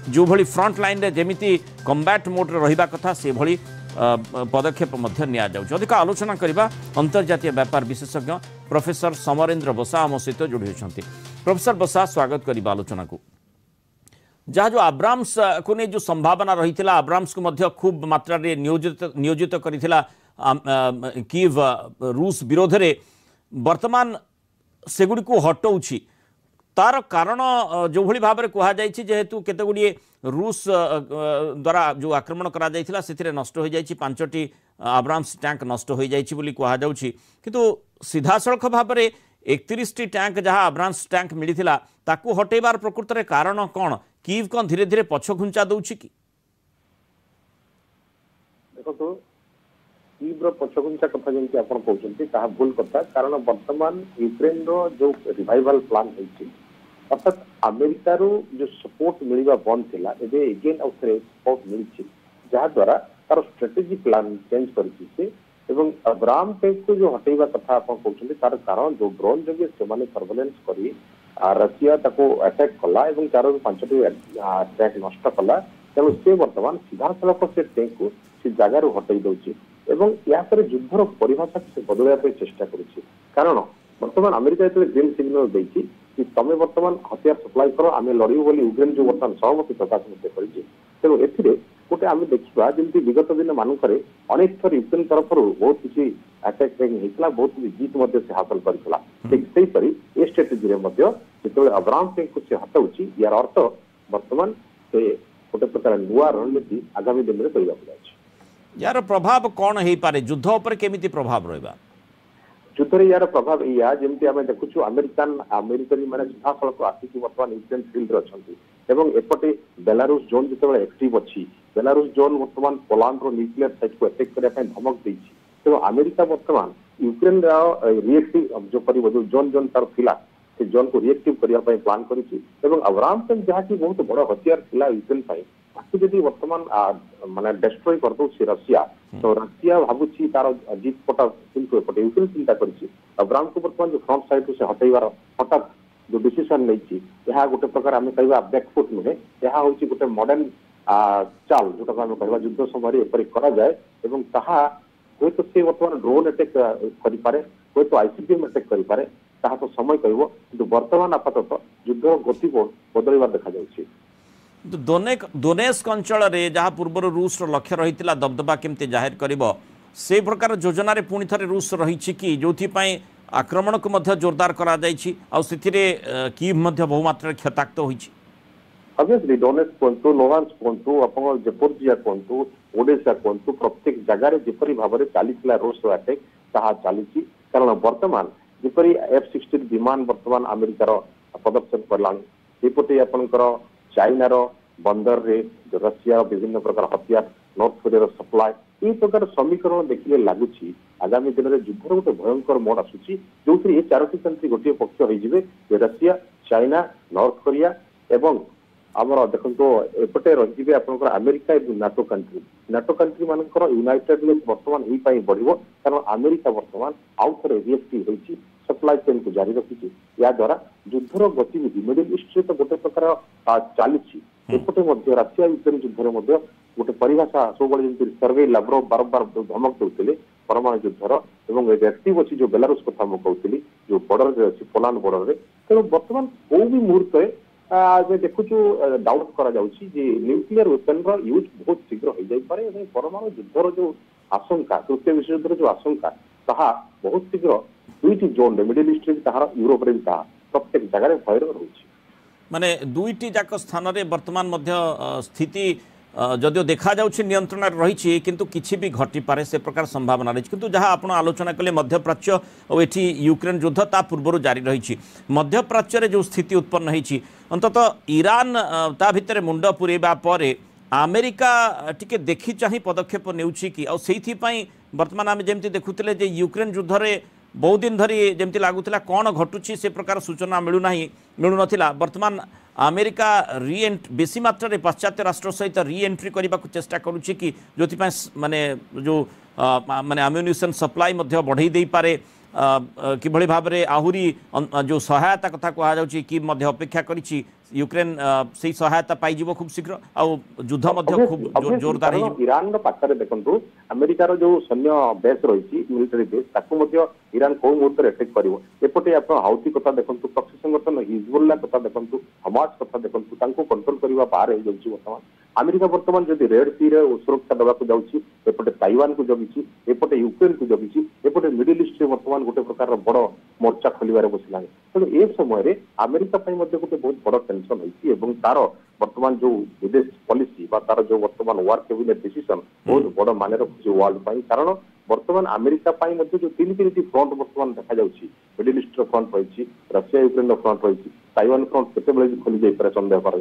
जो भली front line रे जेमिति कम्बैट मोड रे रहिबा कथा से भली पदक्षेप मध्य निया जाउछ। अधिक आलोचना करबा अंतर्जातीय व्यापार विशेषज्ञ प्रोफेसर समरेंद्र बसा आम सहित जोड़ी होती। प्रोफेसर बसा स्वागत करबा आलोचना को। जहाँ जो आब्राम्स को नहीं जो संभावना रही थी आब्राम्स को मध्य खूब मात्रा रे नियोजित करिथिला कीव रूस विरोध रे वर्तमान सेगुडी को हटाउछि तार कारण जो भली भाव में कहुई जेहेतु केते गुड़िए रूस द्वारा जो आक्रमण करा जायथिला सेथिरे नष्ट हो जायछि 5टी आब्राम्स टैंक नष्ट हो जायछि बोली कहुछि किंतु सीधा सड़क भाव में 31टी टैंक जहाँ आब्राम्स टैंक मिलिथिला ताकू हटेबार प्रकृत रे कारण कौन कीव कौन धीरे धीरे पछ घुंचा दउछि कि देखो कीव्र पछघुंचा कथा जमी आप कहते भूल कथा कारण वर्तमान यूक्रेन रो जो रिवाइवल प्लान होती अर्थात अमेरिका रो जो सपोर्ट मिलवा बंद थिला एबे एगेन आउथरे सपोर्ट मिलछि जहा द्वारा तार स्ट्रेटेजी प्लान चेंज करछि से एवं अब्राम टैंक को जो हटेबा कथा आप कहते तार कारण जो ड्रोन जगे से माने सर्वेलेंस करी रशिया ताको अटैक कला एवं 4-5टी टैंक नष्ट कला तेणु से वर्तमान सीधा सड़क से टैंक को से जगार हटाई दउछि एवं या युद्धर परिभाषा से बदलवा चेष्टा करुछि कारण वर्तमान अमेरिका जो ग्रीन सिग्नल देछि कि तमे वर्तमान हथियार सप्लाई करो आम लड़ू बोली यूक्रेन जो वर्तमान सहमति प्रकाश करेछि तेणु एथिरे गोटे आम देखा जमी विगत दिन मानक अनेक थर यूक्रेन तरफ बहुत किसी अटैक होता बहुत किसी जीत से हासिल करता ठीक से ये स्ट्रेटेजी जो अब्राम टैंक को से हटाऊँगी यार अर्थ वर्तमान से गोटे प्रकार नुआ रणनीति आगामी दिन में करने यार प्रभाव कौन हो पारे युद्ध उपर केमिति प्रभाव रहा युद्ध यार प्रभाव या जमी आम देखु अमेरिकन मैंने सीधा सड़क आसिक बर्तमान यूक्रेन फिल्ड अच्छा एपटे बेलारूस जोन जो एक्टिव अच्छी बेलारूस जोन वर्तमान पोलैंड रो न्यूक्लियर साइट को अटैक करने धमक देती तेणु अमेरिका वर्तमान यूक्रेन रिएक्टिव जो कर जो जोन जोन तार थिला से जोन को रिएक्टिव करने प्लान करी अब्राम टैंक जहाँ की बहुत बड़ हथियार थिला यूक्रेन ताकि जदि वर्तमान माने डिस्ट्रॉय कर दो रशिया तो रशिया भावुची तार जीत पटा किंतु एपटे यूक्रेन चिंता करिछि अब्राम को वर्तमान जो फ्रंट साइड से हटाइबार हठात जो डिसीजन नहीं गोटे प्रकार आम कह बैकफुट नुहे यह हूँ गोटे मॉडर्न चाल जोटा आम कह युद्ध समय एपरी करा जाए एवं ताहा हूँ तो सी वर्तमान ड्रोन अटैक करें हूँ तो आईसीबीएम अटैक करें ताहा तो समय कह कि वर्तमान आपातत युद्ध गति बदलवा देखा जाउछि दोनेस्क अंचल जहाँ पूर्व रूस लक्ष्य रही दबदबा केमती जाहिर कर से प्रकार योजन पुणी थे रूस रही कि जो आक्रमण को जोरदार करा कीव बहुमात्रा क्षताक्त होइछि ऑब्वियसली डोनेस्क कहतु लोहान्स्क कहतु आप जेपोर्जिया कहतु ओडेसा कहतु प्रत्येक जगार जेपरी भाव में चली रूस अटैक ताहा चली कारण वर्तमान जेपरी F-16 विमान वर्तमान अमेरिकार प्रदर्शन करलानी सेपटे आपंकर चाइनार बंदर रे जो रशिया विभिन्न प्रकार हथियार नॉर्थ कोरिया सप्लाई ये प्रकार समीकरण देखिले लगुच आगामी दिन में युद्धर गोटे भयंकर मोड आसूची जो ये 4टी कंट्री गोटे पक्ष हो रशिया चाइना नॉर्थ कोरिया एवं आमर देखो एपटे रही आप अमेरिका एवं नाटो कंट्री मानकर यूनाइटेड नेशन वर्तमान यही बढ़ कारण अमेरिका वर्तमान आउ थे रिएक्टिव होती सप्लाई चेन को जारी रखी या द्वारा युद्धर गतिविधि मिडिल ईस्ट तो गोटे प्रकार चली एपटे रशिया यूक्रेन युद्धर गोटे परिभाषा सब जमी सर्वे लाव्रोव बारंबार धमक दौते परमाणु युद्धर एवं एक्टिव अच्छी जो बेलारूस कथा मुझे कहती जो बॉर्डर में अच्छी पोलैंड बॉर्डर में तेणु बर्तमान कौ भी मुहूर्त देखु डाउट करा न्यूक्लियर वेपन यूज बहुत शीघ्र हो जाए परमाणु युद्धर जो आशंका तृतीय विश्वयुद्धर जो आशंका ताहा बहुत शीघ्र दुईटी जोन मिडिल ईस्ट यूरोप रे प्रत्येक जगह भय रही माने दुईटी जाक स्थान रे वर्तमान स्थिति जदिव देखा जाउछि नियंत्रण रही किंतु किछि भी घटी पारे से प्रकार संभावना रही किंतु जहाँ आप आलोचना कले मध्यप्राच्य और एठी यूक्रेन युद्ध ता पूर्व जारी रही मध्यप्राच्य रे जो स्थिति उत्पन्न होती अंततः ईरान ता भितर मुंड पुरेबा परे अमेरिका टिके देखि चाहि पदक्षेप नेउछि कि आ सेइथिपई वर्तमान आम जमती देखुले जे यूक्रेन युद्ध रे बहुत दिन धरी जमती लगुला कौन घटुची से प्रकार सूचना मिलू ना वर्तमान अमेरिका बेसी मात्रा पाश्चात्य राष्ट्र सहित रीएंट्री करने को चेष्टा करुच्ची कि जो माने जो माने आम्युनिशन सप्लाई बढ़ई दे पारे किभଳି भाव में आहुरी जो सहायता कथा कहुच्छी कि अपेक्षा करिछि यूक्रेन से सहायता पाई खूब शीघ्र आ युद्ध खूब जोरदार ईरान पाखे देखो अमेरिकार जो सैन्य बेस रही मिलिटरी बेस ताकू ईरान कौ मुहूर्त अटैक कर एपटे आप हाउथी कथा देखो प्रक्षी संगठन हिजबुल्ला कथा देखो हमास कथा देखो कंट्रोल करने बाहर हो जाऊँगी बर्तमान अमेरिका बर्तमान जब रेड सी रे सुरक्षा देवाक जापटे ताइवान को जगी एपटे यूक्रेन को जगी एपटे मिडिल ईस्ट बर्तमान गोटे प्रकार बड़ मोर्चा खोलिबार बसला तेणु ए समय अमेरिका गोटे बहुत बड़ टेंशन होती तार वर्तमान जो विदेश पॉलिसी तार जो वर्तमान वार कैबिनेट डिसीजन बहुत बड़ मान रखुଛି वर्ल्ड कारण वर्तमान अमेरिका जो तीन फ्रंट वर्तमान देखा जाउछि मिडिल ईस्ट फ्रंट रही रशिया यूक्रेन फ्रंट रही ताइवान फ्रंट केते खोली जाइपर सन्देह कर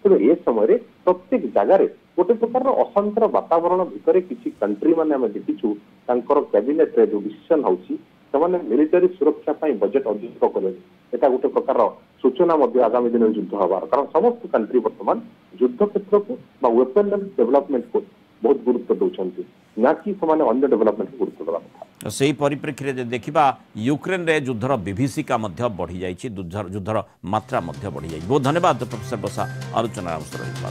तेणु ए समय प्रत्येक जगार गोटे प्रकार अशांतर वातावरण भितर किसी कंट्री माने आम देखीचु कैबिनेट जो डिसीजन होउछि से मिलिटरी सुरक्षा बजेट अधिक कले एटा गोटे प्रकार सूचना आगामी दिन युद्ध हबार कारण समस्त कंट्री वर्तमान युद्ध क्षेत्र को वेपन डेवलपमेंट को बहुत गुरुत्व दौरान ना कि अन्य डेवलपमेंट को गुरुत्व देवा कथा से परिप्रेक्षी में देखा यूक्रेन रे युद्धर विभीषिका बढ़ी जाइए युद्धर मात्रा बढ़ी जाइए बहुत धन्यवाद प्रोफेसर बसा आलोचना।